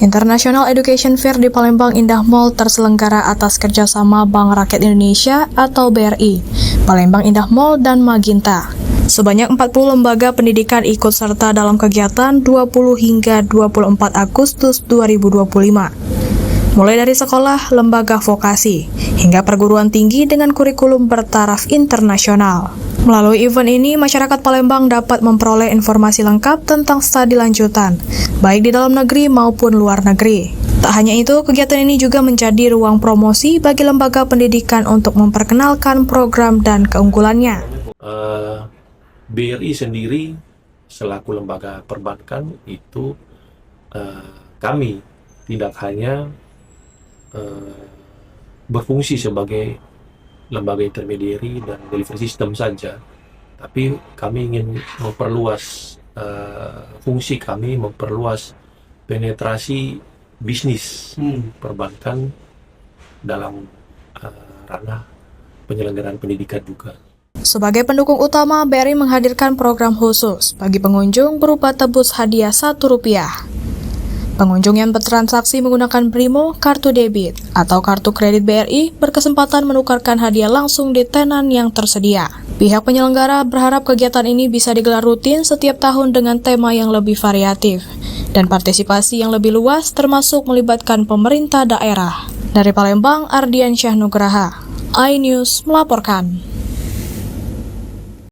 International Education Fair di Palembang Indah Mall terselenggara atas kerjasama Bank Rakyat Indonesia atau BRI, Palembang Indah Mall, dan Magenta. Sebanyak 40 lembaga pendidikan ikut serta dalam kegiatan 20 hingga 24 Agustus 2025. Mulai dari sekolah, lembaga vokasi, hingga perguruan tinggi dengan kurikulum bertaraf internasional. Melalui event ini, masyarakat Palembang dapat memperoleh informasi lengkap tentang studi lanjutan, baik di dalam negeri maupun luar negeri. Tak hanya itu, kegiatan ini juga menjadi ruang promosi bagi lembaga pendidikan untuk memperkenalkan program dan keunggulannya. BRI sendiri selaku lembaga perbankan itu kami tidak hanya berfungsi sebagai lembaga intermediary dan delivery system saja, tapi kami ingin memperluas fungsi kami, memperluas penetrasi bisnis perbankan dalam ranah penyelenggaraan pendidikan juga. Sebagai pendukung utama, BRI menghadirkan program khusus bagi pengunjung berupa tebus hadiah Rp1. Pengunjung yang bertransaksi menggunakan Brimo, kartu debit, atau kartu kredit BRI berkesempatan menukarkan hadiah langsung di tenan yang tersedia. Pihak penyelenggara berharap kegiatan ini bisa digelar rutin setiap tahun dengan tema yang lebih variatif dan partisipasi yang lebih luas termasuk melibatkan pemerintah daerah. Dari Palembang, Ardiansyah Nugraha, iNews melaporkan.